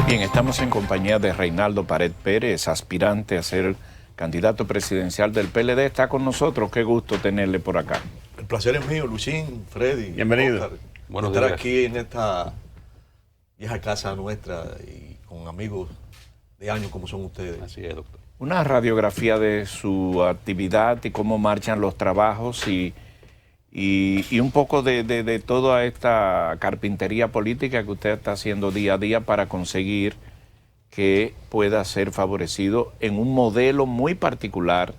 Bien, estamos en compañía de Reinaldo Pared Pérez, aspirante a ser candidato presidencial del PLD. Está con nosotros, qué gusto tenerle por acá. El placer es mío, Luisín, Freddy. Bienvenido. Oscar, Buenos estar días. aquí en esta vieja casa nuestra y con amigos de años como son ustedes. Así es, doctor. Una radiografía de su actividad y cómo marchan los trabajos y un poco de toda esta carpintería política que usted está haciendo día a día para conseguir que pueda ser favorecido en un modelo muy particular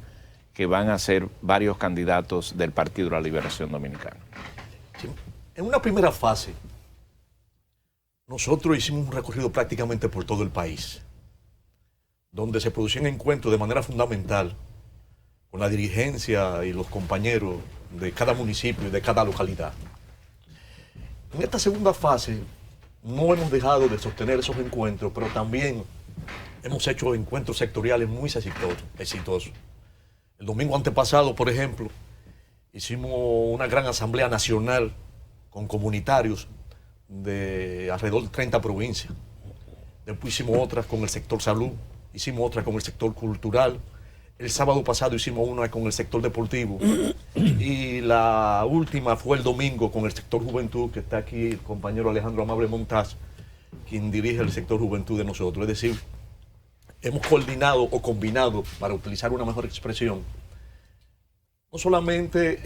que van a ser varios candidatos del Partido de la Liberación Dominicana. Sí. En una primera fase, nosotros hicimos un recorrido prácticamente por todo el país, donde se producían encuentros de manera fundamental con la dirigencia y los compañeros de cada municipio y de cada localidad. En esta segunda fase no hemos dejado de sostener esos encuentros, pero también hemos hecho encuentros sectoriales muy exitosos. El domingo antepasado, por ejemplo, hicimos una gran asamblea nacional con comunitarios de alrededor de 30 provincias. Después hicimos otras con el sector salud, hicimos otra con el sector cultural. El sábado pasado hicimos una con el sector deportivo y la última fue el domingo con el sector juventud, que está aquí el compañero Alejandro Amable Montaz, quien dirige el sector juventud de nosotros. Es decir, hemos coordinado o combinado, para utilizar una mejor expresión, no solamente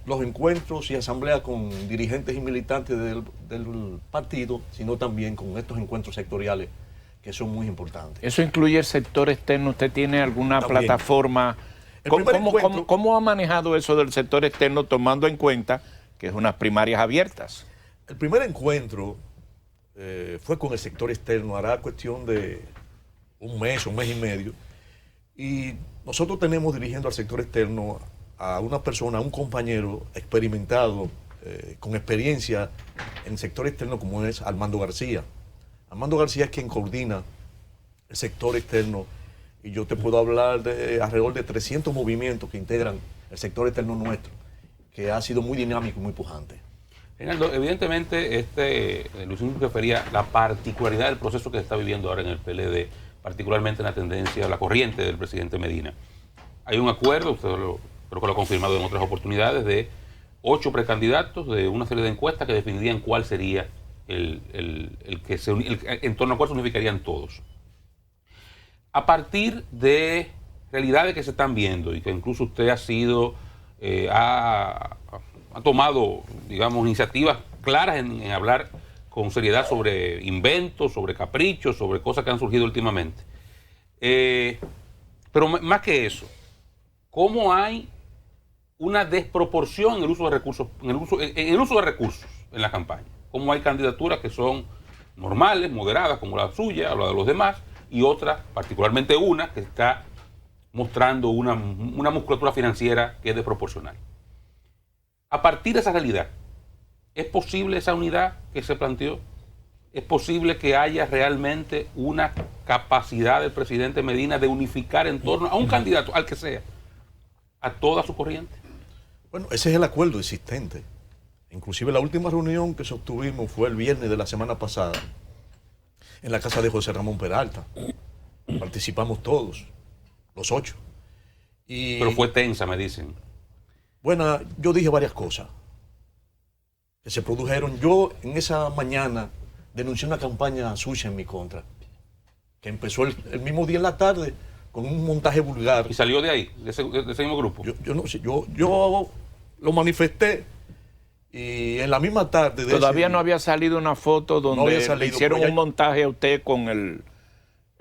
los encuentros y asambleas con dirigentes y militantes del partido, sino también con estos encuentros sectoriales que son muy importantes. ¿Eso incluye el sector externo? ¿Usted tiene alguna También. Plataforma? ¿Cómo ha manejado eso del sector externo tomando en cuenta que es unas primarias abiertas? El primer encuentro fue con el sector externo, hará cuestión de un mes y medio, y nosotros tenemos dirigiendo al sector externo a una persona, a un compañero experimentado, con experiencia en el sector externo, como es Armando García. Armando García es quien coordina el sector externo y yo te puedo hablar de alrededor de 300 movimientos que integran el sector externo nuestro, que ha sido muy dinámico y muy pujante. Reinaldo, evidentemente, Luisín refería la particularidad del proceso que se está viviendo ahora en el PLD, particularmente en la tendencia, la corriente del presidente Medina. Hay un acuerdo, creo que lo ha confirmado en otras oportunidades, de 8 precandidatos, de una serie de encuestas que definirían cuál sería el en torno al cual se unificarían todos. A partir de realidades que se están viendo y que incluso usted ha tomado, digamos, iniciativas claras en hablar con seriedad sobre inventos, sobre caprichos, sobre cosas que han surgido últimamente. Pero más que eso, ¿cómo hay una desproporción en el uso de recursos, en el uso de recursos en la campaña? ¿Cómo hay candidaturas que son normales, moderadas, como la suya o la de los demás, y otras, particularmente una, que está mostrando una musculatura financiera que es desproporcional? A partir de esa realidad, ¿es posible esa unidad que se planteó? ¿Es posible que haya realmente una capacidad del presidente Medina de unificar en torno a un candidato, al que sea, a toda su corriente? Bueno, ese es el acuerdo existente. Inclusive la última reunión que sostuvimos fue el viernes de la semana pasada en la casa de José Ramón Peralta. Participamos todos, los 8. Pero fue tensa, me dicen. Bueno, yo dije varias cosas que se produjeron. Yo en esa mañana denuncié una campaña sucia en mi contra, que empezó el mismo día en la tarde con un montaje vulgar. ¿Y salió de ahí, de ese mismo grupo? Yo no sé, yo lo manifesté y en la misma tarde... Todavía no había salido una foto donde le hicieron un montaje a usted con el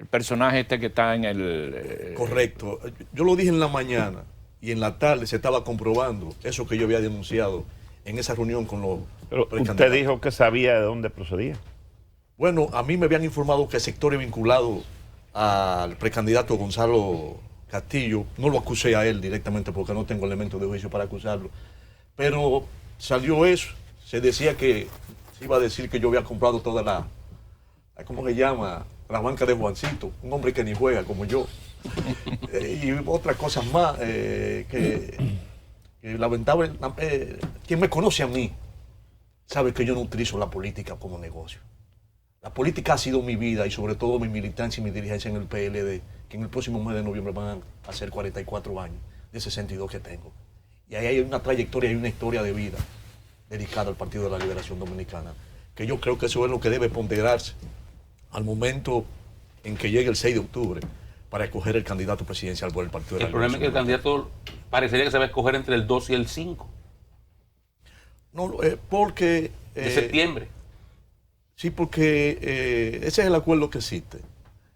personaje este que está en el... Correcto. Yo lo dije en la mañana y en la tarde se estaba comprobando eso que yo había denunciado en esa reunión con los precandidatos. Usted dijo que sabía de dónde procedía. Bueno, a mí me habían informado que sectores vinculados al precandidato Gonzalo Castillo, no lo acusé a él directamente porque no tengo elementos de juicio para acusarlo, pero salió eso, se decía que se iba a decir que yo había comprado toda la ¿cómo se llama? La banca de Juancito, un hombre que ni juega como yo. Y otras cosas más que lamentablemente, quien me conoce a mí sabe que yo no utilizo la política como negocio. La política ha sido mi vida y sobre todo mi militancia y mi dirigencia en el PLD, que en el próximo mes de noviembre van a ser 44 años de 62 que tengo. Y ahí hay una trayectoria y una historia de vida dedicada al Partido de la Liberación Dominicana, que yo creo que eso es lo que debe ponderarse al momento en que llegue el 6 de octubre para escoger el candidato presidencial por el Partido de la Liberación. El problema es que el candidato parecería que se va a escoger entre el 2 y el 5 No, porque... de septiembre. Sí, porque ese es el acuerdo que existe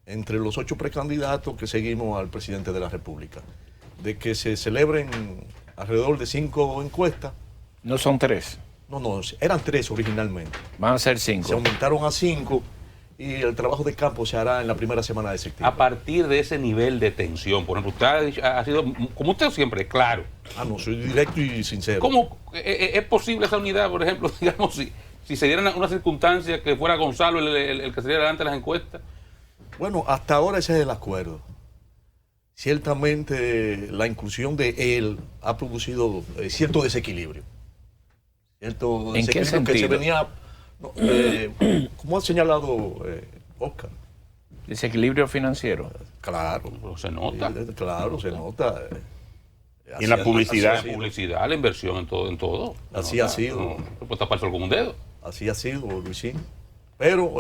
entre los 8 precandidatos que seguimos al presidente de la República, de que se celebren alrededor de 5 encuestas. No son 3. No, eran 3 originalmente. Van a ser 5. Se aumentaron a 5 y el trabajo de campo se hará en la primera semana de septiembre. A partir de ese nivel de tensión, por ejemplo, usted ha sido, como usted siempre, claro. No, soy directo y sincero. ¿Cómo es posible esa unidad, por ejemplo, digamos, si se dieran una circunstancia que fuera Gonzalo el que saliera adelante de las encuestas? Bueno, hasta ahora ese es el acuerdo. Ciertamente la inclusión de él ha producido cierto desequilibrio. ¿En qué sentido? Que se venía, como ha señalado Oscar. Desequilibrio financiero. Claro. Pero se nota. Claro, se nota. Y en la publicidad. La publicidad, la inversión en todo. Así ha sido. No se puede tapar solo con un dedo. Así ha sido, Luisín. Pero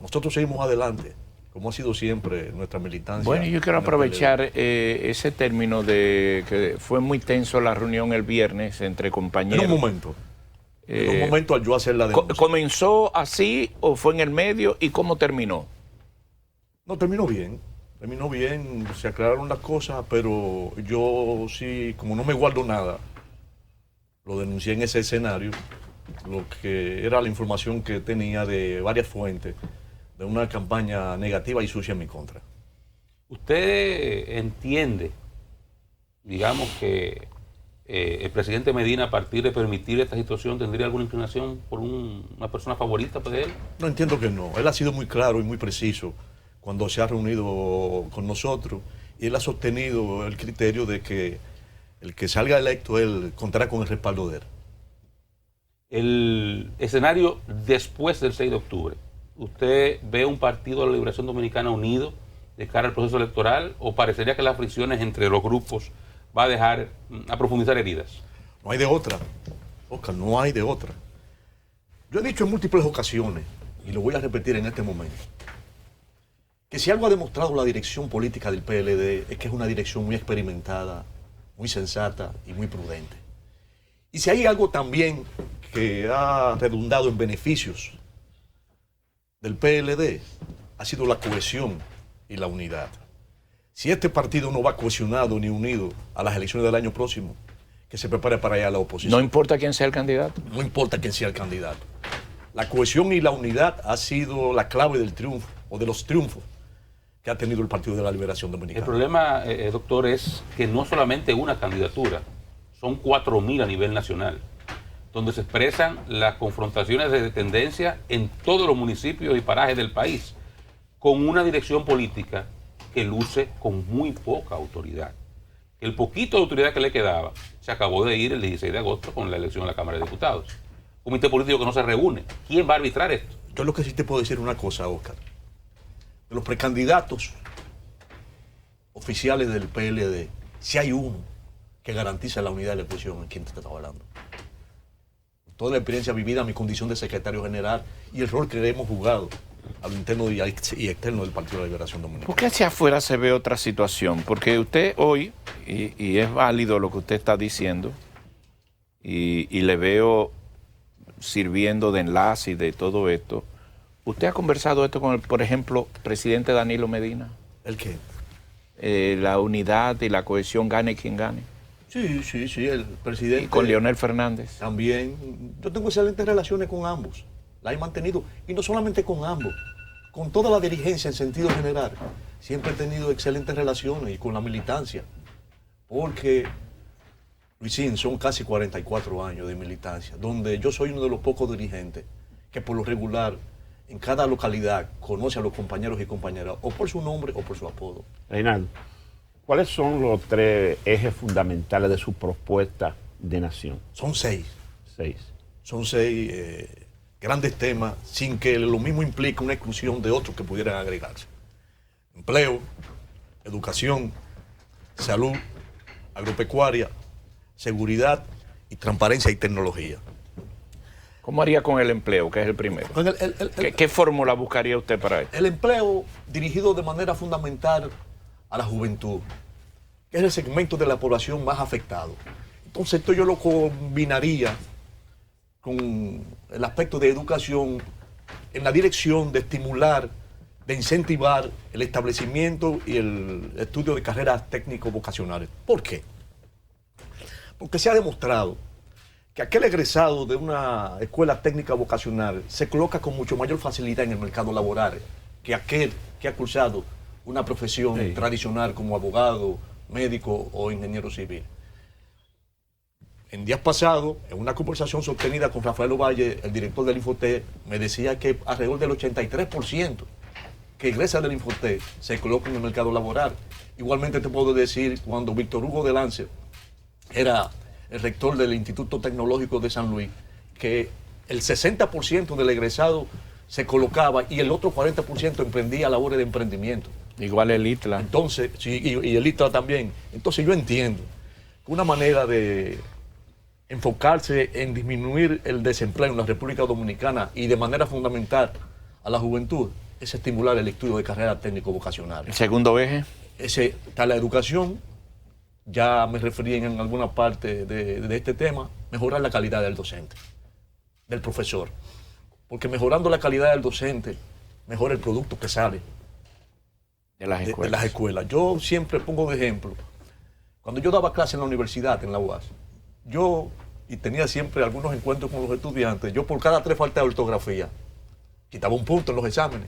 nosotros seguimos adelante, como ha sido siempre nuestra militancia. Bueno, yo quiero aprovechar ese término de que fue muy tenso la reunión el viernes entre compañeros. En un momento al yo hacer la denuncia. ¿Comenzó así o fue en el medio y cómo terminó? No, terminó bien, se aclararon las cosas, pero yo sí, como no me guardo nada, lo denuncié en ese escenario, lo que era la información que tenía de varias fuentes, de una campaña negativa y sucia en mi contra. ¿Usted entiende, digamos, que el presidente Medina, a partir de permitir esta situación, tendría alguna inclinación por una persona favorita de él? No, entiendo que no. Él ha sido muy claro y muy preciso cuando se ha reunido con nosotros y él ha sostenido el criterio de que el que salga electo, él contará con el respaldo de él. El escenario después del 6 de octubre, ¿usted ve un Partido de la Liberación Dominicana unido de cara al proceso electoral o parecería que las fricciones entre los grupos va a profundizar heridas? No hay de otra, Oscar, no hay de otra. Yo he dicho en múltiples ocasiones, y lo voy a repetir en este momento, que si algo ha demostrado la dirección política del PLD es que es una dirección muy experimentada, muy sensata y muy prudente. Y si hay algo también que ha redundado en beneficios del PLD, ha sido la cohesión y la unidad. Si este partido no va cohesionado ni unido a las elecciones del año próximo, que se prepare para allá la oposición. No importa quién sea el candidato. No importa quién sea el candidato. La cohesión y la unidad ha sido la clave del triunfo, o de los triunfos, que ha tenido el Partido de la Liberación Dominicana. El problema, doctor, es que no solamente una candidatura, son 4.000 a nivel nacional, donde se expresan las confrontaciones de tendencia en todos los municipios y parajes del país, con una dirección política que luce con muy poca autoridad. El poquito de autoridad que le quedaba se acabó de ir el 16 de agosto con la elección a la Cámara de Diputados. Comité político que no se reúne. ¿Quién va a arbitrar esto? Yo lo que sí te puedo decir una cosa, Oscar. De los precandidatos oficiales del PLD, si hay uno que garantiza la unidad de la oposición, ¿en quién te estaba hablando? Toda la experiencia vivida, mi condición de secretario general y el rol que hemos jugado a lo interno y externo del Partido de la Liberación Dominicana. ¿Por qué hacia afuera se ve otra situación? Porque usted hoy, y es válido lo que usted está diciendo, y le veo sirviendo de enlace y de todo esto, ¿usted ha conversado esto con el, por ejemplo, presidente Danilo Medina? ¿El qué? La unidad y la cohesión, gane quien gane. Sí, el presidente. Y con Leonel Fernández. También. Yo tengo excelentes relaciones con ambos. La he mantenido. Y no solamente con ambos, con toda la dirigencia en sentido general. Siempre he tenido excelentes relaciones y con la militancia. Porque, Luisín, son casi 44 años de militancia, donde yo soy uno de los pocos dirigentes que por lo regular, en cada localidad, conoce a los compañeros y compañeras, o por su nombre o por su apodo. Reinaldo, ¿cuáles son los 3 ejes fundamentales de su propuesta de nación? Son 6. 6. Son 6. grandes temas sin que lo mismo implique una exclusión de otros que pudieran agregarse. Empleo, educación, salud, agropecuaria, seguridad y transparencia y tecnología. ¿Cómo haría con el empleo, que es el primero? ¿Qué fórmula buscaría usted para esto? El empleo dirigido de manera fundamental a la juventud, que es el segmento de la población más afectado. Entonces esto yo lo combinaría con el aspecto de educación en la dirección de estimular, de incentivar el establecimiento y el estudio de carreras técnico-vocacionales. ¿Por qué? Porque se ha demostrado que aquel egresado de una escuela técnica vocacional se coloca con mucho mayor facilidad en el mercado laboral que aquel que ha cursado una profesión tradicional como abogado, médico o ingeniero civil. En días pasados, en una conversación sostenida con Rafael Ovalle, el director del Infotec, me decía que alrededor del 83% que egresa del Infotec se coloca en el mercado laboral. Igualmente te puedo decir, cuando Víctor Hugo de Lance era el rector del Instituto Tecnológico de San Luis, que el 60% del egresado se colocaba y el otro 40% emprendía labores de emprendimiento. Igual el ITLA. Entonces, sí, y el ITLA también. Entonces yo entiendo que una manera de enfocarse en disminuir el desempleo en la República Dominicana y de manera fundamental a la juventud es estimular el estudio de carreras técnico-vocacionales. ¿El segundo eje? Ese está la educación. Ya me referí en alguna parte de este tema, mejorar la calidad del docente, del profesor. Porque mejorando la calidad del docente, mejora el producto que sale de las escuelas. Yo siempre pongo de ejemplo, cuando yo daba clase en la universidad, en la UAS, y tenía siempre algunos encuentros con los estudiantes, yo por cada 3 faltas de ortografía, quitaba un punto en los exámenes,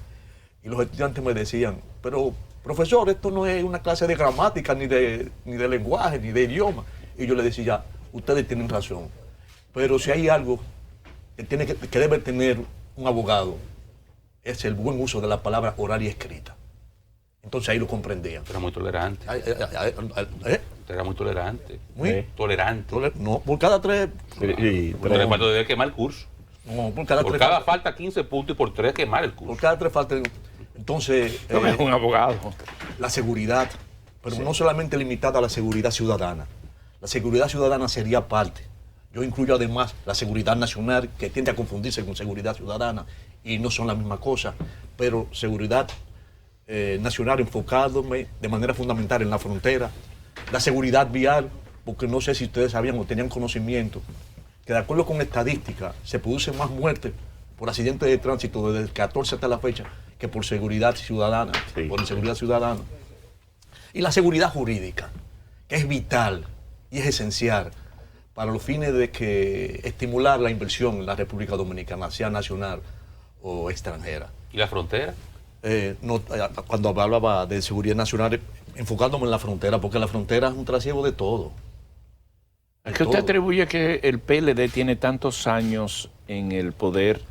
y los estudiantes me decían, pero profesor, esto no es una clase de gramática, ni de lenguaje, ni de idioma. Y yo le decía, ustedes tienen razón, pero si hay algo que debe tener un abogado, es el buen uso de la palabra oral y escrita. Entonces ahí lo comprendían. Era muy tolerante. Era muy tolerante. Muy tolerante. No, por cada 3... Cuando debe quemar el curso. No, por cada 3 cada falta 15 puntos y por 3 quemar el curso. Por cada 3 faltas. Entonces... es un abogado. La seguridad, pero no solamente limitada a la seguridad ciudadana. La seguridad ciudadana sería parte. Yo incluyo además la seguridad nacional, que tiende a confundirse con seguridad ciudadana, y no son la misma cosa, pero seguridad nacional enfocándome de manera fundamental en la frontera. La seguridad vial, porque no sé si ustedes sabían o tenían conocimiento, que de acuerdo con estadística se producen más muertes por accidentes de tránsito desde el 14 hasta la fecha que por seguridad ciudadana, por inseguridad ciudadana. Y la seguridad jurídica, que es vital y es esencial para los fines de que estimular la inversión en la República Dominicana, sea nacional o extranjera. ¿Y la frontera? Cuando hablaba de seguridad nacional, enfocándome en la frontera, porque la frontera es un trasiego de todo. ¿A qué usted atribuye que el PLD tiene tantos años en el poder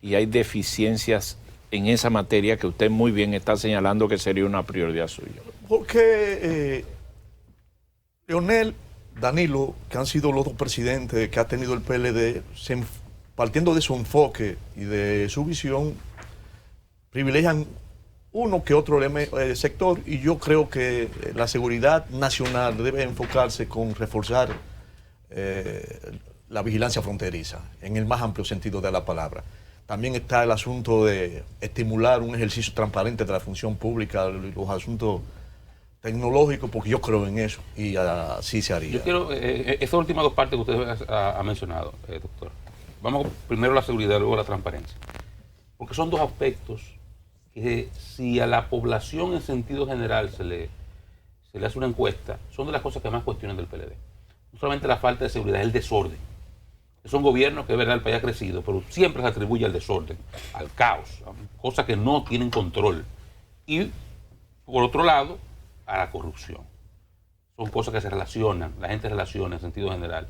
y hay deficiencias en esa materia que usted muy bien está señalando que sería una prioridad suya? Porque Leonel, Danilo, que han sido los dos presidentes que ha tenido el PLD, partiendo de su enfoque y de su visión, privilegian uno que otro sector, y yo creo que la seguridad nacional debe enfocarse con reforzar la vigilancia fronteriza, en el más amplio sentido de la palabra. También está el asunto de estimular un ejercicio transparente de la función pública, los asuntos tecnológicos, porque yo creo en eso, y así se haría. Yo quiero, esas últimas 2 partes que usted ha mencionado, doctor. Vamos primero a la seguridad, luego a la transparencia. Porque son 2 aspectos que si a la población en sentido general se le hace una encuesta, son de las cosas que más cuestionan del PLD. No solamente la falta de seguridad, el desorden. Son gobiernos que es verdad el país ha crecido, pero siempre se atribuye al desorden, al caos, a cosas que no tienen control. Y por otro lado, a la corrupción. Son cosas que se relacionan, la gente relaciona en sentido general,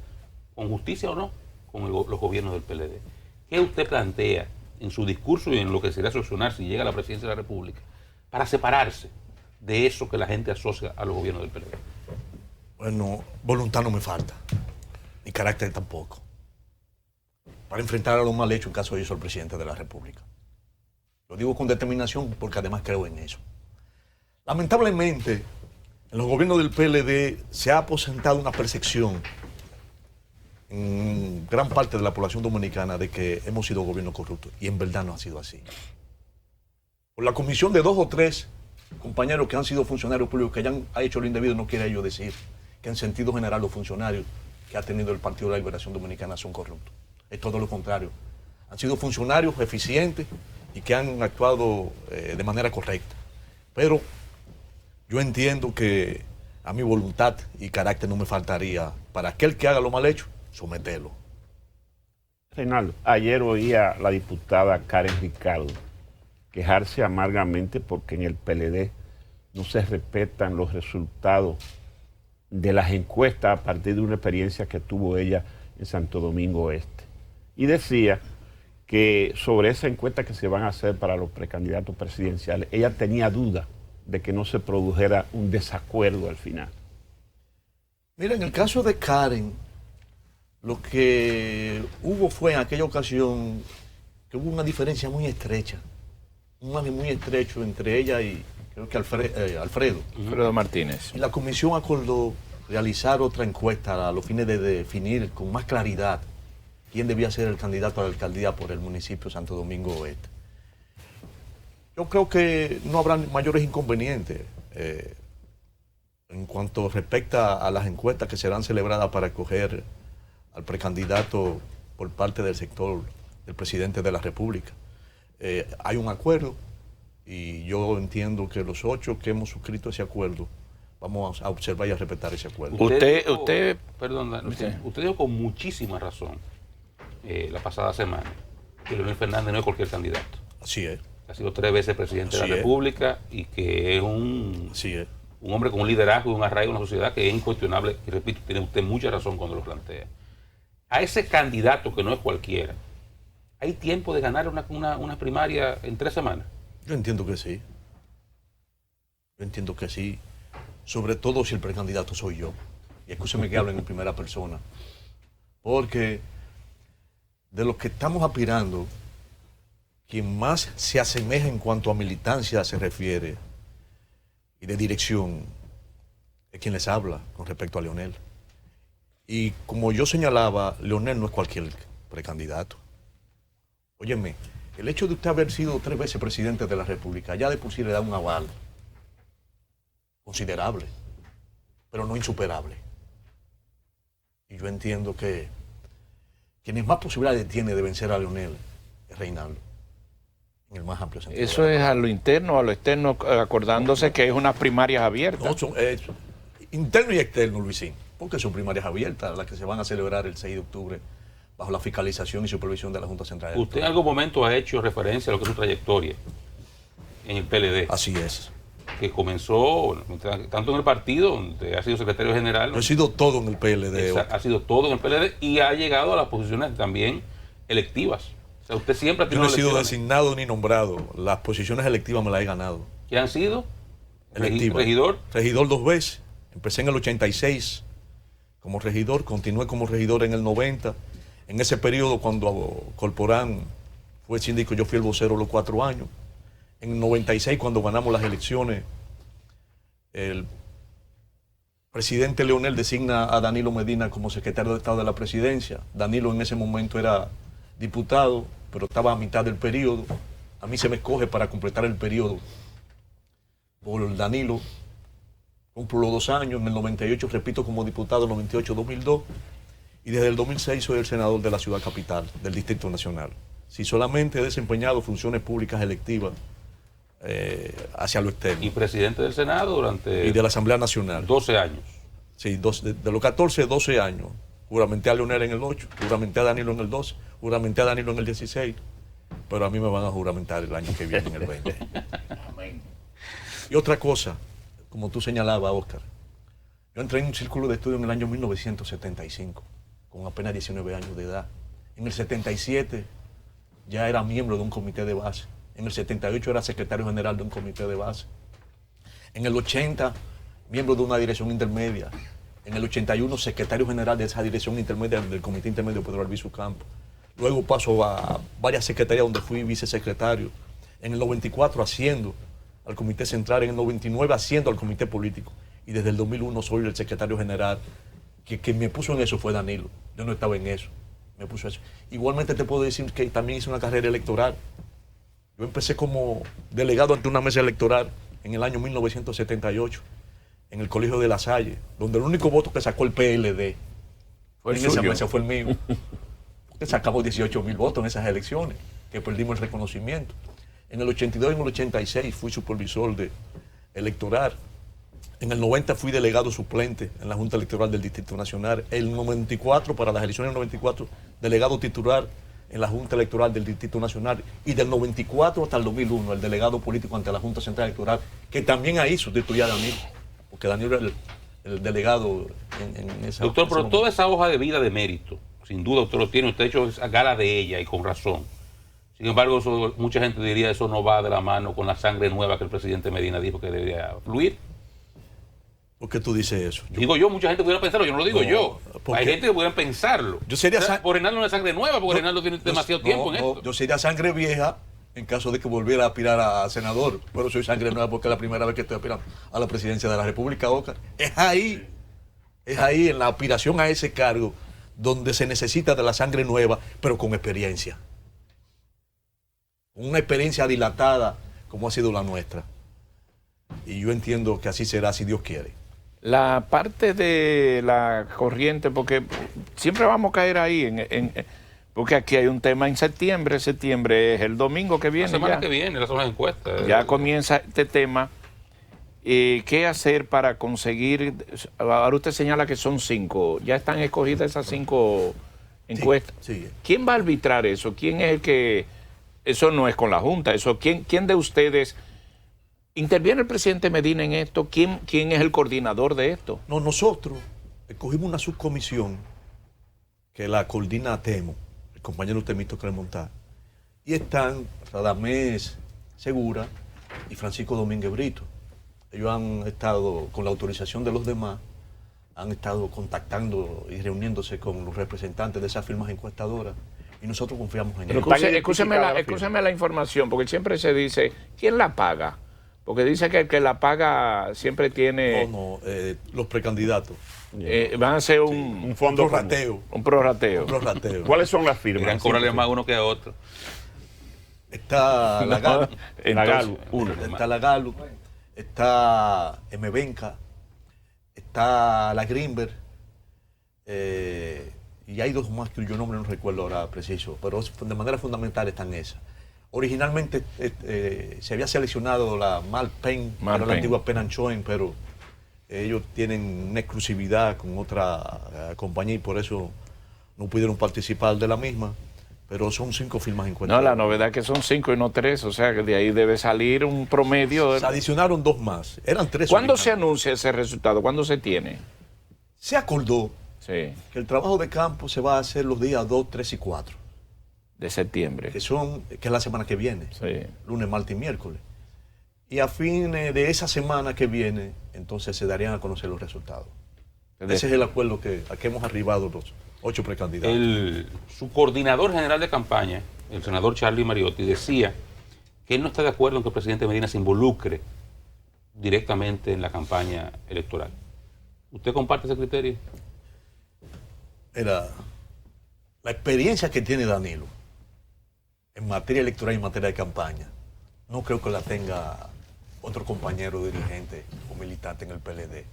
con justicia o no, con los gobiernos del PLD. ¿Qué usted plantea en su discurso y en lo que sería solucionar si llega a la presidencia de la República para separarse de eso que la gente asocia a los gobiernos del PLD? Bueno, voluntad no me falta, ni carácter tampoco. para enfrentar a los mal hechos en caso de eso al presidente de la República. Lo digo con determinación porque además creo en eso. Lamentablemente, en los gobiernos del PLD se ha aposentado una percepción en gran parte de la población dominicana de que hemos sido gobiernos corruptos, y en verdad no ha sido así. Por la comisión de 2 o 3 compañeros que han sido funcionarios públicos que hayan hecho lo indebido, no quiere yo decir que en sentido general los funcionarios que ha tenido el Partido de la Liberación Dominicana son corruptos. Es todo lo contrario. Han sido funcionarios eficientes y que han actuado de manera correcta. Pero yo entiendo que a mi voluntad y carácter no me faltaría para aquel que haga lo mal hecho, someterlo. Reinaldo, ayer oía a la diputada Karen Ricardo quejarse amargamente porque en el PLD no se respetan los resultados de las encuestas a partir de una experiencia que tuvo ella en Santo Domingo Este. Y decía que sobre esa encuesta que se van a hacer para los precandidatos presidenciales, ella tenía duda de que no se produjera un desacuerdo al final. Mira, en el caso de Karen, lo que hubo fue en aquella ocasión que hubo una diferencia muy estrecha, un margen muy estrecho entre ella y creo que Alfredo Martínez. Y la comisión acordó realizar otra encuesta a los fines de definir con más claridad quién debía ser el candidato a la alcaldía por el municipio de Santo Domingo Oeste. Yo creo que no habrá mayores inconvenientes en cuanto respecta a las encuestas que serán celebradas para escoger al precandidato por parte del sector del presidente de la República. Hay un acuerdo y yo entiendo que los 8 que hemos suscrito ese acuerdo vamos a observar y a respetar ese acuerdo. Usted dijo con muchísima razón la pasada semana que Leonel Fernández no es cualquier candidato. Así es. Ha sido 3 veces presidente de la República y que es un hombre con un liderazgo y un arraigo en la sociedad que es incuestionable. Y repito, tiene usted mucha razón cuando lo plantea. A ese candidato que no es cualquiera, ¿hay tiempo de ganar una primaria en 3 semanas? Yo entiendo que sí. Yo entiendo que sí. Sobre todo si el precandidato soy yo. Y escúcheme que hablen en primera persona. Porque de los que estamos aspirando, quien más se asemeja en cuanto a militancia se refiere y de dirección es quien les habla con respecto a Leonel. Y como yo señalaba, Leonel no es cualquier precandidato. Óyeme, el hecho de usted haber sido 3 veces presidente de la República ya de por sí le da un aval considerable, pero no insuperable. Y yo entiendo que quienes más posibilidades tiene de vencer a Leonel es Reinaldo, en el más amplio sentido. ¿Eso es a lo interno o a lo externo, acordándose que es unas primarias abiertas? No, son interno y externo, Luisín, porque son primarias abiertas, las que se van a celebrar el 6 de octubre bajo la fiscalización y supervisión de la Junta Central Electoral. ¿Usted en algún momento ha hecho referencia a lo que es su trayectoria en el PLD? Así es. Que comenzó tanto en el partido, donde ha sido secretario general. He sido todo en el PLD. Ha sido todo en el PLD y ha llegado a las posiciones también electivas. O sea, usted siempre ha tenido. Yo no he sido designado ni nombrado. Las posiciones electivas me las he ganado. ¿Qué han sido? Electiva. ¿Regidor? Regidor 2 veces. Empecé en el 86 como regidor, continué como regidor en el 90. En ese periodo, cuando Corporán fue síndico, yo fui el vocero los 4 años. En el 96, cuando ganamos las elecciones, el presidente Leonel designa a Danilo Medina como secretario de Estado de la Presidencia. Danilo en ese momento era diputado, pero estaba a mitad del periodo. A mí se me escoge para completar el periodo por Danilo. Cumplo los 2 años. En el 98 repito como diputado, 98-2002. Y desde el 2006 soy el senador de la ciudad capital, del Distrito Nacional. Si solamente he desempeñado funciones públicas electivas hacia lo externo. Y presidente del Senado durante... Y de la Asamblea Nacional. 12 años. Sí, de los 14, 12 años. Juramenté a Leonel en el 8, juramenté a Danilo en el 12, juramenté a Danilo en el 16, pero a mí me van a juramentar el año que viene, en el 20. Amén. Y otra cosa, como tú señalabas, Oscar, yo entré en un círculo de estudio en el año 1975, con apenas 19 años de edad. En el 77 ya era miembro de un comité de base. En el 78 era secretario general de un comité de base. En el 80, miembro de una dirección intermedia. En el 81, secretario general de esa dirección intermedia del Comité Intermedio Pedro Albizu Campos. luego paso a varias secretarías donde fui vicesecretario, en el 94 haciendo al Comité Central, en el 99 haciendo al Comité Político, y desde el 2001 soy el secretario general. Que me puso en eso fue Danilo, yo no estaba en eso, me puso eso. Igualmente te puedo decir que también hice una carrera electoral. Yo empecé como delegado ante una mesa electoral en el año 1978, en el Colegio de La Salle, donde el único voto que sacó el PLD Fue el en esa suyo. mesa fue el mío. Porque sacamos 18,000 votos en esas elecciones, que perdimos el reconocimiento. En el 82 y en el 86 fui supervisor electoral. En el 90 fui delegado suplente en la Junta Electoral del Distrito Nacional. El 94, para las elecciones del 94, delegado titular en la Junta Electoral del Distrito Nacional. Y del 94 hasta el 2001, el delegado político ante la Junta Central Electoral, que también ahí sustituía a Danilo, porque Danilo era el delegado en esa. Doctor, pero ese toda esa hoja de vida de mérito, sin duda usted lo tiene, usted ha hecho gala de ella y con razón. Sin embargo, mucha gente diría eso no va de la mano con la sangre nueva que el presidente Medina dijo que debería fluir. ¿Por qué tú dices eso? Digo yo, mucha gente pudiera pensarlo, yo no lo digo No, yo. ¿por Hay qué? gente que pudiera pensarlo. Yo sería Por Reinaldo no es sangre nueva, porque Reinaldo tiene demasiado tiempo en esto. Yo sería sangre vieja en caso de que volviera a aspirar a senador, pero soy sangre nueva porque es la primera vez que estoy aspirando a la presidencia de la República, Oscar. Es ahí en la aspiración a ese cargo donde se necesita de la sangre nueva, pero con experiencia. Una experiencia dilatada como ha sido la nuestra. Y yo entiendo que así será si Dios quiere. La parte de la corriente, porque siempre vamos a caer ahí, porque aquí hay un tema en septiembre. Septiembre es el domingo que viene. La semana ya. que viene, las zonas de encuestas. Ya comienza este tema. ¿Qué hacer para conseguir? Ahora usted señala que son 5. Ya están escogidas esas 5 encuestas. Sí. ¿Quién va a arbitrar eso? ¿Quién es el que...? Eso no es con la Junta. Eso, ¿quién de ustedes... ¿Interviene el presidente Medina en esto? ¿Quién es el coordinador de esto? No, nosotros escogimos una subcomisión que la coordina Temo, el compañero Temito Cremontá, y están Radamés Segura y Francisco Domínguez Brito. Ellos han estado, con la autorización de los demás, han estado contactando y reuniéndose con los representantes de esas firmas encuestadoras, y nosotros confiamos en ellos. Escúcheme la información, porque siempre se dice, ¿quién la paga? Porque dice que el que la paga siempre tiene... Los precandidatos. Van a ser Un fondo Un prorrateo. un prorrateo. Un prorrateo. ¿Cuáles son las firmas? Irán a cobrarle más a uno que a otro. Está la Galu, La Galu, está la Galu, está Mbenca, está la Greenberg, y hay 2 más que yo no recuerdo ahora preciso, pero de manera fundamental están esas. Originalmente se había seleccionado la Malpen, que era la antigua Pen & Choen, pero ellos tienen una exclusividad con otra compañía y por eso no pudieron participar de la misma. Pero son 5 firmas encuestadas. No, la novedad es que son 5 y no 3, o sea que de ahí debe salir un promedio. Se adicionaron 2 más, eran 3. ¿Cuándo se anuncia ese resultado? ¿Cuándo se tiene? Se acordó Sí, que el trabajo de campo se va a hacer los días 2, 3 y 4, de septiembre. que es la semana que viene, Sí. lunes, martes y miércoles. Y a fines de esa semana que viene, entonces se darían a conocer los resultados. Ese es el acuerdo a que hemos arribado los 8 precandidatos. Su coordinador general de campaña, el senador Charlie Mariotti, decía que él no está de acuerdo en que el presidente Medina se involucre directamente en la campaña electoral. ¿Usted comparte ese criterio? Era la experiencia que tiene Danilo en materia electoral y en materia de campaña. No creo que la tenga otro compañero dirigente o militante en el PLD.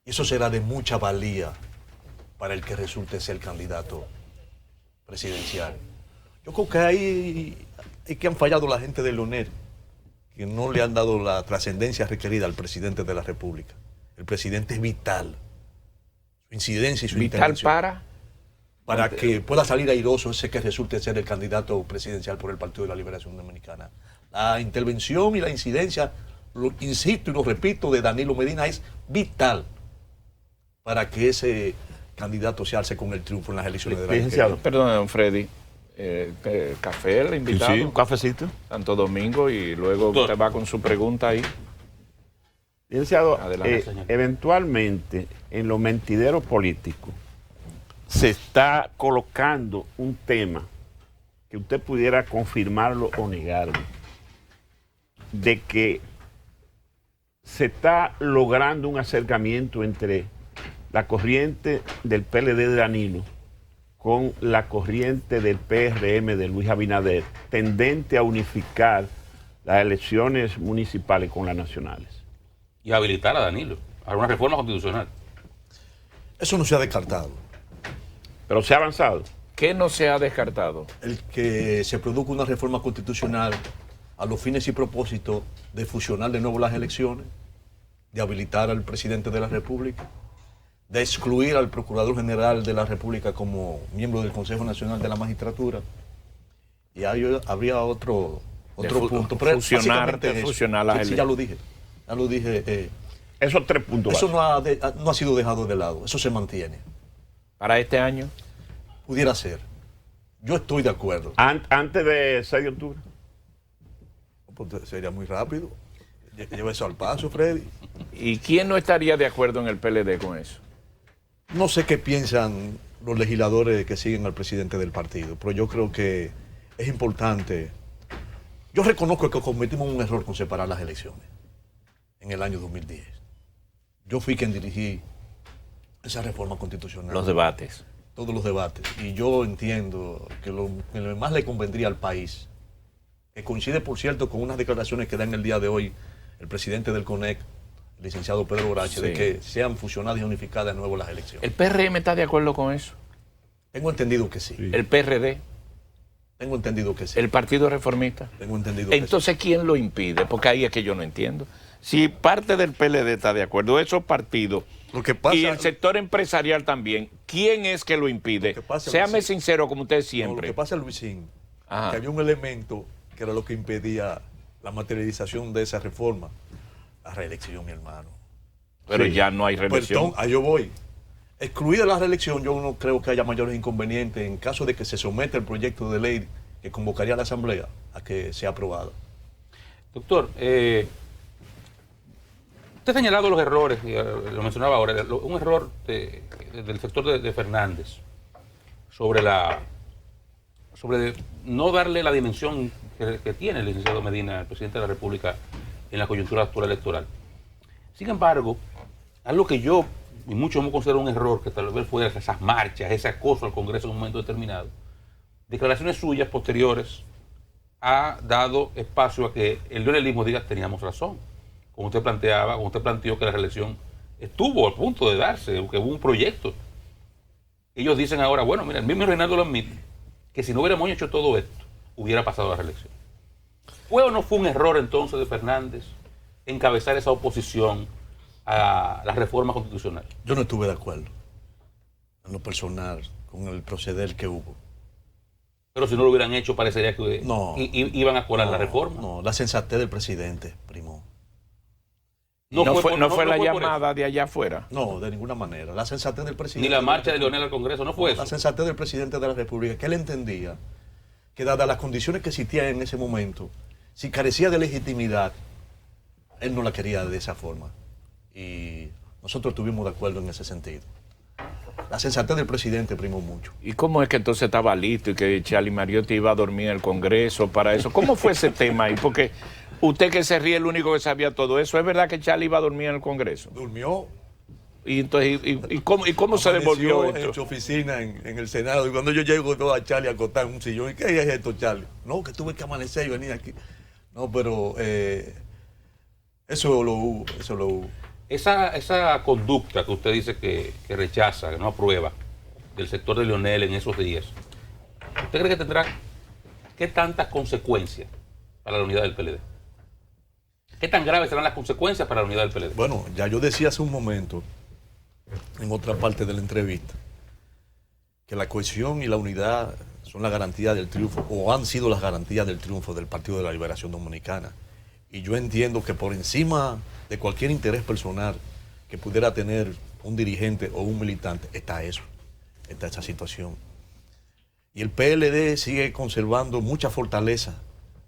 Y eso será de mucha valía para el que resulte ser candidato presidencial. Yo creo que ahí es que han fallado la gente de Leonel, que no le han dado la trascendencia requerida al presidente de la República. El presidente es vital. Su incidencia y su ¿Vital intervención. Para que pueda salir airoso ese que resulte ser el candidato presidencial por el Partido de la Liberación Dominicana. La intervención y la incidencia, lo insisto y lo repito, de Danilo Medina es vital para que ese candidato se alce con el triunfo en las elecciones de la Licenciado. Perdón, don Freddy. Café, el invitado. Sí, un cafecito. Santo Domingo, y luego Doctor. usted va con su pregunta ahí. Licenciado, Adelante, señor. eventualmente en los mentideros políticos se está colocando un tema que usted pudiera confirmarlo o negarlo, de que se está logrando un acercamiento entre la corriente del PLD de Danilo con la corriente del PRM de Luis Abinader, tendente a unificar las elecciones municipales con las nacionales. Y habilitar a Danilo a una reforma constitucional. Eso no se ha descartado. Pero se ha avanzado. ¿Qué no se ha descartado? El que se produzca una reforma constitucional a los fines y propósitos de fusionar de nuevo las elecciones, de habilitar al presidente de la República, de excluir al Procurador General de la República como miembro del Consejo Nacional de la Magistratura. Y habría otro punto. Pero fusionar las sí, ya lo dije. Ya lo dije. Esos 3 puntos. Eso no ha sido dejado de lado. Eso se mantiene. ¿Para este año? Pudiera ser. Yo estoy de acuerdo. Antes de 6 de octubre. Pues sería muy rápido. Lleva eso al paso, Freddy. ¿Y quién no estaría de acuerdo en el PLD con eso? No sé qué piensan los legisladores que siguen al presidente del partido, pero yo creo que es importante. Yo reconozco que cometimos un error con separar las elecciones en el año 2010. Yo fui quien dirigí esa reforma constitucional. Los debates. Todos los debates. Y yo entiendo que lo más le convendría al país, que coincide, por cierto, con unas declaraciones que da en el día de hoy el presidente del CONEC, el licenciado Pedro Borache, Sí. de que sean fusionadas y unificadas de nuevo las elecciones. ¿El PRM está de acuerdo con eso? Tengo entendido que sí. ¿El PRD? Tengo entendido que sí. ¿El Partido Reformista? Tengo entendido que Entonces, ¿quién lo impide? Porque ahí es que yo no entiendo. Si parte del PLD está de acuerdo, esos partidos sí. Lo que pasa, y el sector empresarial también, ¿quién es que lo impide? Lo que pasa, Séame Luisín, sincero como usted no, siempre. lo que pasa, Luisín, Ajá. que había un elemento que era lo que impedía la materialización de esa reforma, la reelección, mi hermano. Pero Sí. ya no hay reelección. Perdón, yo voy. Excluida la reelección, yo no creo que haya mayores inconvenientes en caso de que se someta el proyecto de ley que convocaría a la Asamblea a que sea aprobado. Doctor, usted ha señalado los errores, y lo mencionaba ahora, un error del sector de Fernández sobre no darle la dimensión que tiene el licenciado Medina, el presidente de la República, en la coyuntura actual electoral. Sin embargo, algo que yo y muchos hemos considerado un error, que tal vez fue esas marchas, ese acoso al Congreso en un momento determinado, declaraciones suyas posteriores ha dado espacio a que el leonelismo diga teníamos razón. Como usted planteaba, como usted planteó que la reelección estuvo a punto de darse, que hubo un proyecto. Ellos dicen ahora, bueno, mira, el mismo Reinaldo lo admite, que si no hubiéramos hecho todo esto, hubiera pasado la reelección. ¿Fue o no fue un error entonces de Fernández encabezar esa oposición a la reforma constitucional? Yo no estuve de acuerdo, en lo personal, con el proceder que hubo. Pero si no lo hubieran hecho, parecería que iban a colar la reforma. No, la sensatez del presidente, primo. No fue la por llamada de allá afuera. No, de ninguna manera. La sensatez del presidente. Ni la marcha de Leonel al Congreso, no fue eso. La sensatez del presidente de la República, que él entendía que dadas las condiciones que existían en ese momento, si carecía de legitimidad, él no la quería de esa forma. Y nosotros estuvimos de acuerdo en ese sentido. La sensatez del presidente primó mucho. ¿Y cómo es que entonces estaba listo y que Charlie Mariotti iba a dormir en el Congreso para eso? ¿Cómo fue ese tema ahí? Porque usted que se ríe, el único que sabía todo eso. ¿Es verdad que Charlie iba a dormir en el Congreso? Durmió. Y entonces, ¿y cómo se devolvió en esto? su oficina en el Senado. Y cuando yo llego, veo a Charlie acostado en un sillón. ¿Y qué es esto, Charlie? No, que tuve que amanecer y venir aquí. No, pero eso lo hubo. Esa conducta que usted dice que rechaza, que no aprueba, del sector de Leonel en esos días, ¿usted cree que tendrá qué tantas consecuencias para la unidad del PLD? ¿Qué tan graves serán las consecuencias para la unidad del PLD? Bueno, ya yo decía hace un momento, en otra parte de la entrevista, que la cohesión y la unidad son la garantía del triunfo, o han sido las garantías del triunfo del Partido de la Liberación Dominicana. Y yo entiendo que por encima de cualquier interés personal que pudiera tener un dirigente o un militante, está esa situación. Y el PLD sigue conservando mucha fortaleza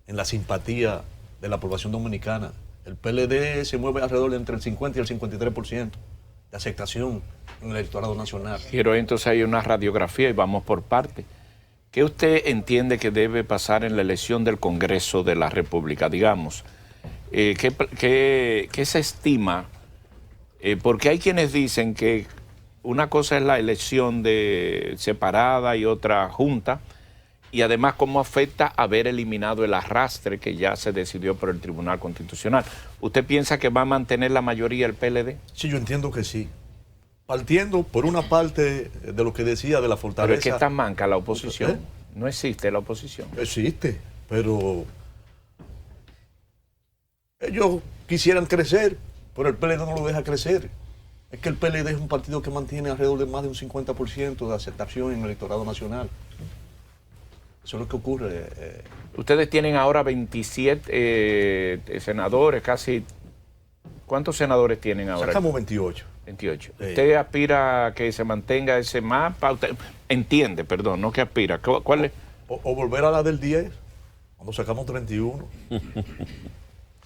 en la simpatía de la población dominicana. El PLD se mueve alrededor de entre el 50 y el 53% de aceptación en el electorado nacional. Quiero entonces hay una radiografía y vamos por parte. ¿Qué usted entiende que debe pasar en la elección del Congreso de la República? Digamos, ¿qué se estima? Porque hay quienes dicen que una cosa es la elección separada y otra junta, y además cómo afecta haber eliminado el arrastre que ya se decidió por el Tribunal Constitucional. ¿Usted piensa que va a mantener la mayoría el PLD? Sí, yo entiendo que sí. Partiendo por una parte de lo que decía de la fortaleza. Pero es que está manca la oposición. No existe la oposición. Existe, pero ellos quisieran crecer, pero el PLD no lo deja crecer. Es que el PLD es un partido que mantiene alrededor de más de un 50% de aceptación en el electorado nacional. Eso es lo que ocurre. Ustedes tienen ahora 27 senadores, casi. ¿Cuántos senadores tienen ahora? Sacamos 28. 28. ¿Usted aspira a que se mantenga ese mapa? Usted entiende, perdón, no que aspira. ¿Cuál es? O volver a la del 10, cuando sacamos 31.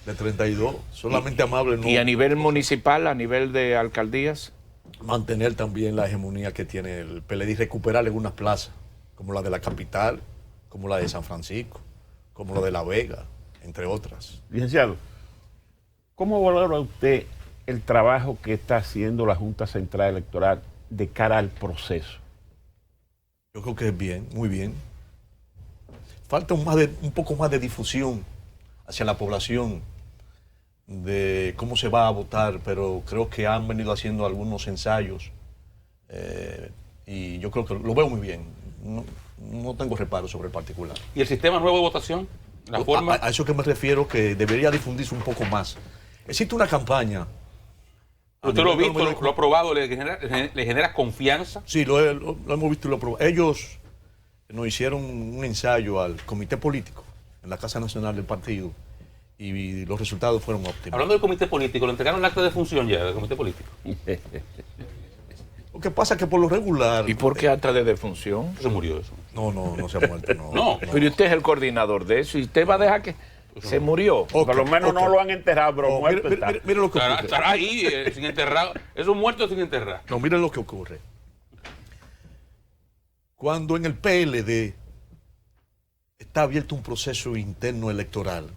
De 32. Solamente amable no. ¿Y a nivel municipal, a nivel de alcaldías? Mantener también la hegemonía que tiene el PLD y recuperar algunas plazas, como la de la capital, como la de San Francisco, como la de La Vega, entre otras. Licenciado, ¿cómo valora usted el trabajo que está haciendo la Junta Central Electoral de cara al proceso? Yo creo que es bien, muy bien. Falta un poco más de difusión hacia la población de cómo se va a votar, pero creo que han venido haciendo algunos ensayos y yo creo que lo veo muy bien. No tengo reparo sobre el particular. ¿Y el sistema nuevo de votación? ¿La forma? A eso que me refiero, que debería difundirse un poco más. Existe una campaña. ¿Usted lo ha visto, lo ha probado, le genera confianza? Sí, lo hemos visto y lo probado. Ellos nos hicieron un ensayo al comité político en la Casa Nacional del partido y los resultados fueron óptimos. Hablando del comité político, ¿le entregaron el acta de función ya del comité político? Lo que pasa es que por lo regular... ¿Y por qué acta de defunción? Se murió eso. No se ha muerto. No. Pero usted es el coordinador de eso y usted va a dejar que se murió. Por lo menos no lo han enterrado, pero muerto está. Mire lo que ocurre. Estará ahí sin enterrar. Es un muerto sin enterrar. No, miren lo que ocurre. Cuando en el PLD está abierto un proceso interno electoral,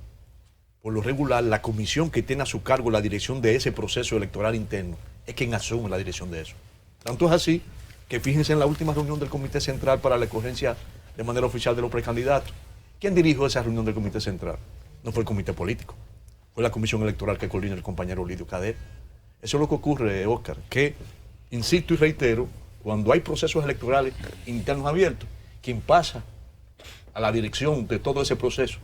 por lo regular, la comisión que tiene a su cargo la dirección de ese proceso electoral interno es quien asume la dirección de eso. Tanto es así que fíjense en la última reunión del Comité Central para la escogencia de manera oficial de los precandidatos. ¿Quién dirigió esa reunión del Comité Central? No fue el Comité Político, fue la Comisión Electoral que coordina el compañero Lidio Cadet. Eso es lo que ocurre, Oscar, que, insisto y reitero, cuando hay procesos electorales internos abiertos, quien pasa a la dirección de todo ese proceso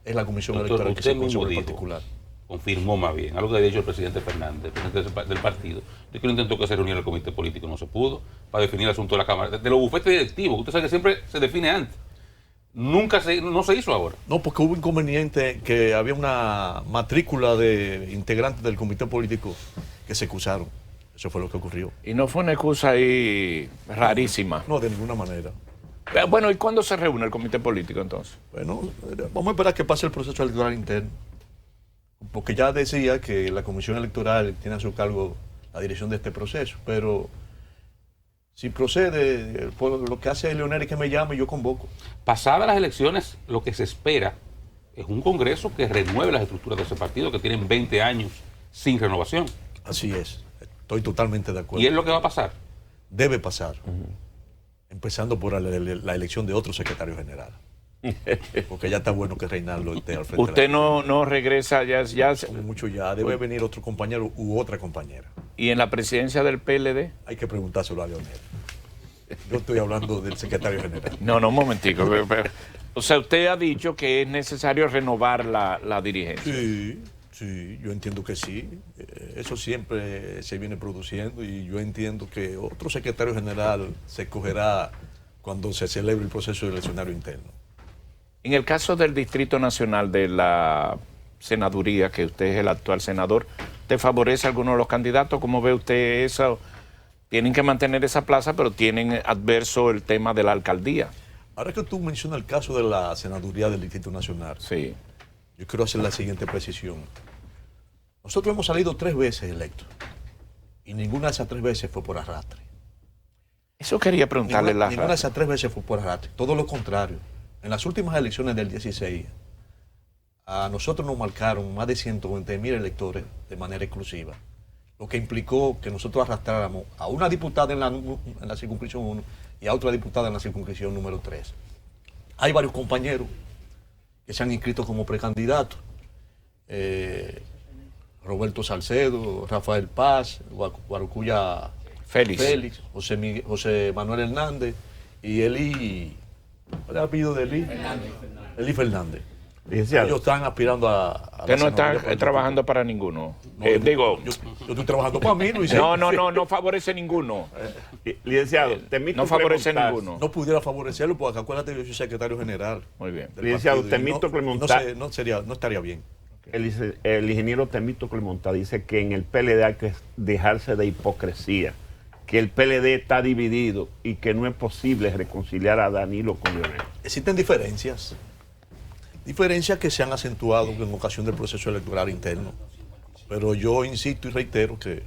es la Comisión Electoral que se considera en particular. Confirmó más bien, algo que había dicho el presidente Fernández, el presidente del partido, de que no intentó que se reuniera el comité político, no se pudo, para definir el asunto de la Cámara. De los bufetes directivos, usted sabe que siempre se define antes. No se hizo ahora. No, porque hubo inconveniente que había una matrícula de integrantes del comité político que se excusaron. Eso fue lo que ocurrió. Y no fue una excusa ahí rarísima. No, de ninguna manera. Bueno, ¿y cuándo se reúne el comité político entonces? Bueno, vamos a esperar que pase el proceso electoral interno. Porque ya decía que la Comisión Electoral tiene a su cargo la dirección de este proceso, pero si procede, lo que hace Leonel es que me llame y yo convoco. Pasadas las elecciones, lo que se espera es un Congreso que renueve las estructuras de ese partido, que tienen 20 años sin renovación. Así es, estoy totalmente de acuerdo. ¿Y es lo que va a pasar? Debe pasar, empezando por la elección de otro secretario general. Porque ya está bueno que Reinaldo esté al frente. Usted no regresa ya. Mucho ya, debe venir otro compañero u otra compañera. ¿Y en la presidencia del PLD? Hay que preguntárselo a Leonel. Yo estoy hablando del secretario general. No, un momentico. O sea, usted ha dicho que es necesario renovar la dirigencia. Sí, yo entiendo que sí. Eso siempre se viene produciendo y yo entiendo que otro secretario general se escogerá cuando se celebre el proceso eleccionario interno. En el caso del Distrito Nacional de la senaduría, que usted es el actual senador, ¿te favorece a alguno de los candidatos? ¿Cómo ve usted eso? Tienen que mantener esa plaza, pero tienen adverso el tema de la alcaldía. Ahora que tú mencionas el caso de la senaduría del Distrito Nacional, sí, yo quiero hacer la siguiente precisión. Nosotros hemos salido 3 veces electos. Y ninguna de esas 3 veces fue por arrastre. Eso quería preguntarle. Ninguna de esas 3 veces fue por arrastre. Todo lo contrario. En las últimas elecciones del 16, a nosotros nos marcaron más de 120,000 electores de manera exclusiva, lo que implicó que nosotros arrastráramos a una diputada en la circunscripción 1 y a otra diputada en la circunscripción número 3. Hay varios compañeros que se han inscrito como precandidatos. Roberto Salcedo, Rafael Paz, Guarocuya Félix, José Manuel Hernández y Eli, ¿cuál es el apellido de Eli? Eli Fernández. Ellos están aspirando a Usted no está trabajando para ninguno. No, yo estoy trabajando para mí, Luis. No favorece ninguno. Licenciado, no favorece ninguno. No pudiera favorecerlo porque acuérdate, yo soy secretario general. Muy bien. Licenciado, Temito Clemontá. No estaría bien. El ingeniero Temito Clemontá dice que en el PLD hay que dejarse de hipocresía, que el PLD está dividido y que no es posible reconciliar a Danilo con Leonel. Existen diferencias que se han acentuado en ocasión del proceso electoral interno, pero yo insisto y reitero que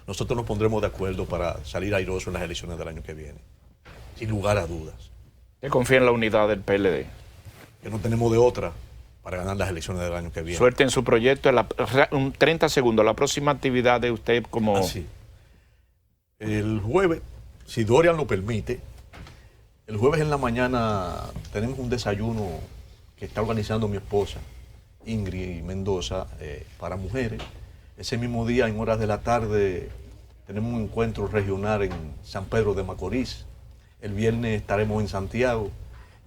nosotros nos pondremos de acuerdo para salir airosos en las elecciones del año que viene, sin lugar a dudas. ¿Usted confía en la unidad del PLD? Que no tenemos de otra para ganar las elecciones del año que viene. Suerte en su proyecto. 30 segundos, la próxima actividad de usted como... Así. El jueves, si Dorian lo permite, el jueves en la mañana tenemos un desayuno que está organizando mi esposa, Ingrid Mendoza, para mujeres. Ese mismo día, en horas de la tarde, tenemos un encuentro regional en San Pedro de Macorís. El viernes estaremos en Santiago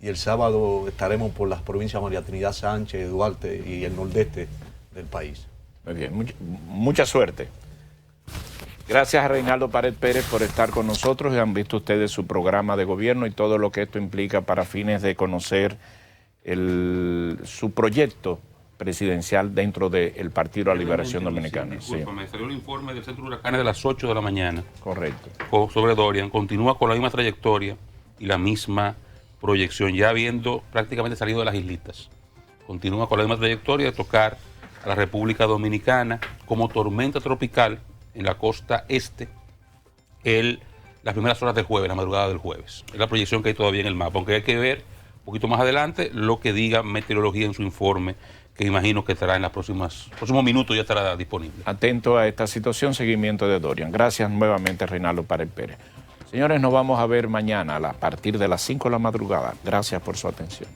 y el sábado estaremos por las provincias María Trinidad Sánchez, Duarte y el nordeste del país. Muy bien, mucha suerte. Gracias a Reinaldo Pared Pérez por estar con nosotros. Han visto ustedes su programa de gobierno y todo lo que esto implica para fines de conocer su proyecto presidencial dentro del Partido de la Liberación Dominicana. Me salió el informe del Centro de Huracanes de las 8 de la mañana. Correcto. Sobre Dorian. Continúa con la misma trayectoria y la misma proyección, ya habiendo prácticamente salido de las islitas. Continúa con la misma trayectoria de tocar a la República Dominicana como tormenta tropical en la costa este las primeras horas del jueves, la madrugada del jueves. Es la proyección que hay todavía en el mapa, aunque hay que ver un poquito más adelante lo que diga Meteorología en su informe, que imagino que estará en los próximos minutos, ya estará disponible. Atento a esta situación, seguimiento de Dorian. Gracias nuevamente, Reinaldo Pared Pérez. Señores, nos vamos a ver mañana a partir de las 5 de la madrugada. Gracias por su atención.